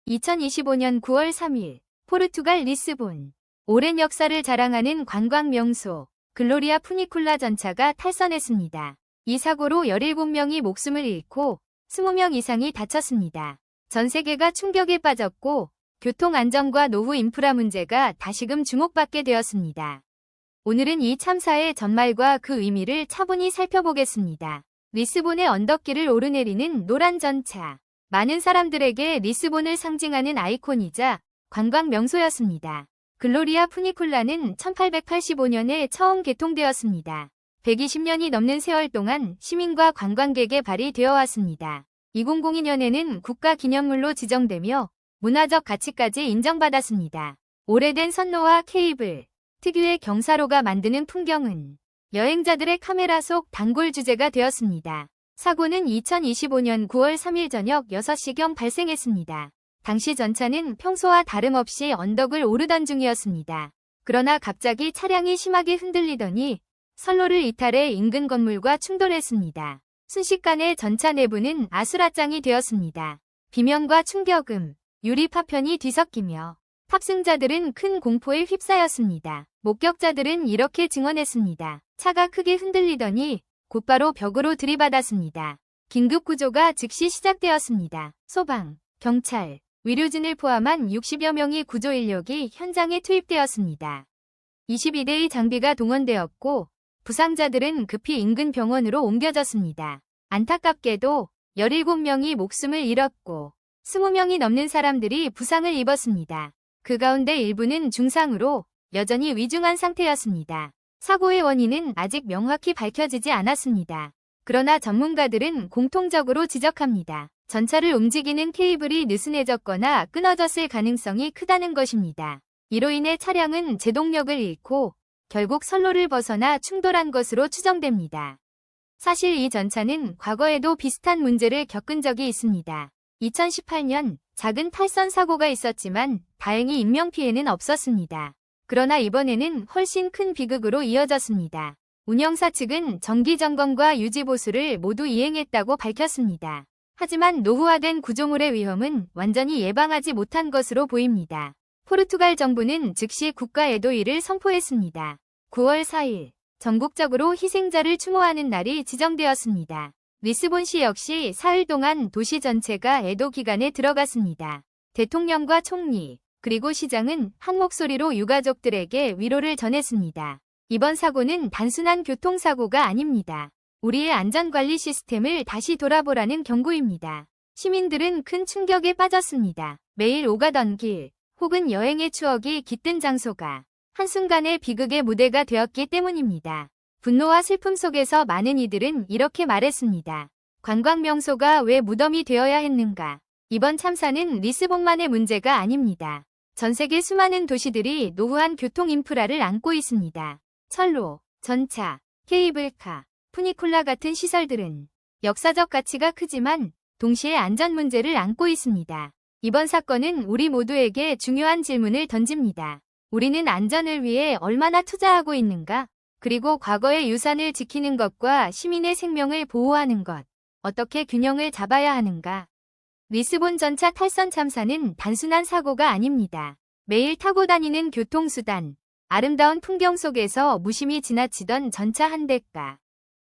2025년 9월 3일 포르투갈 리스본. 오랜 역사를 자랑하는 관광 명소 글로리아 푸니쿨라 전차가 탈선했습니다. 이 사고로 17명이 목숨을 잃고 20명 이상이 다쳤습니다. 전 세계가 충격에 빠졌고 교통 안전과 노후 인프라 문제가 다시금 주목받게 되었습니다. 오늘은 이 참사의 전말과 그 의미를 차분히 살펴보겠습니다. 리스본의 언덕길을 오르내리는 노란 전차. 많은 사람들에게 리스본을 상징하는 아이콘이자 관광 명소였습니다. 글로리아 푸니쿨라는 1885년에 처음 개통되었습니다. 120년이 넘는 세월 동안 시민과 관광객에 발휘되어 왔습니다. 2002년에는 국가기념물로 지정되며 문화적 가치까지 인정받았습니다. 오래된 선로와 케이블, 특유의 경사로가 만드는 풍경은 여행자들의 카메라 속 단골 주제가 되었습니다. 사고는 2025년 9월 3일 저녁 6시경 발생했습니다. 당시 전차는 평소와 다름없이 언덕을 오르던 중이었습니다. 그러나 갑자기 차량이 심하게 흔들리더니 선로를 이탈해 인근 건물과 충돌했습니다. 순식간에 전차 내부는 아수라장이 되었습니다. 비명과 충격음, 유리 파편이 뒤섞이며 탑승자들은 큰 공포에 휩싸였습니다. 목격자들은 이렇게 증언했습니다. 차가 크게 흔들리더니 곧바로 벽으로 들이받았습니다. 긴급구조가 즉시 시작되었습니다. 소방, 경찰, 의료진을 포함한 60여 명의 구조 인력이 현장에 투입되었습니다. 22대의 장비가 동원되었고 부상자들은 급히 인근 병원으로 옮겨졌습니다. 안타깝게도 17명이 목숨을 잃었고 20명이 넘는 사람들이 부상을 입었습니다. 그 가운데 일부는 중상으로 여전히 위중한 상태였습니다. 사고의 원인은 아직 명확히 밝혀지지 않았습니다. 그러나 전문가들은 공통적으로 지적합니다. 전차를 움직이는 케이블이 느슨해졌거나 끊어졌을 가능성이 크다는 것입니다. 이로 인해 차량은 제동력을 잃고 결국 선로를 벗어나 충돌한 것으로 추정됩니다. 사실 이 전차는 과거에도 비슷한 문제를 겪은 적이 있습니다. 2018년 작은 탈선 사고가 있었지만 다행히 인명피해는 없었습니다. 그러나 이번에는 훨씬 큰 비극으로 이어졌습니다. 운영사 측은 정기점검과 유지보수를 모두 이행했다고 밝혔습니다. 하지만 노후화된 구조물의 위험은 완전히 예방하지 못한 것으로 보입니다. 포르투갈 정부는 즉시 국가애도일을 선포했습니다. 9월 4일 전국적으로 희생자를 추모하는 날이 지정되었습니다. 리스본시 역시 사흘 동안 도시 전체가 애도 기간에 들어갔습니다. 대통령과 총리, 그리고 시장은 한 목소리로 유가족들에게 위로를 전했습니다. 이번 사고는 단순한 교통사고가 아닙니다. 우리의 안전관리 시스템을 다시 돌아보라는 경고입니다. 시민들은 큰 충격에 빠졌습니다. 매일 오가던 길, 혹은 여행의 추억이 깃든 장소가 한순간에 비극의 무대가 되었기 때문입니다. 분노와 슬픔 속에서 많은 이들은 이렇게 말했습니다. 관광 명소가 왜 무덤이 되어야 했는가? 이번 참사는 리스본만의 문제가 아닙니다. 전 세계 수많은 도시들이 노후한 교통 인프라를 안고 있습니다. 철로, 전차, 케이블카, 푸니쿨라 같은 시설들은 역사적 가치가 크지만 동시에 안전 문제를 안고 있습니다. 이번 사건은 우리 모두에게 중요한 질문을 던집니다. 우리는 안전을 위해 얼마나 투자하고 있는가? 그리고 과거의 유산을 지키는 것과 시민의 생명을 보호하는 것, 어떻게 균형을 잡아야 하는가? 리스본 전차 탈선 참사는 단순한 사고가 아닙니다. 매일 타고 다니는 교통수단, 아름다운 풍경 속에서 무심히 지나치던 전차 한 대가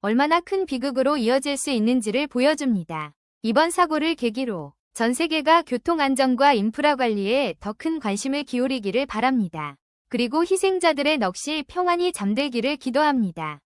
얼마나 큰 비극으로 이어질 수 있는지를 보여줍니다. 이번 사고를 계기로 전 세계가 교통안전과 인프라 관리에 더 큰 관심을 기울이기를 바랍니다. 그리고 희생자들의 넋이 평안히 잠들기를 기도합니다.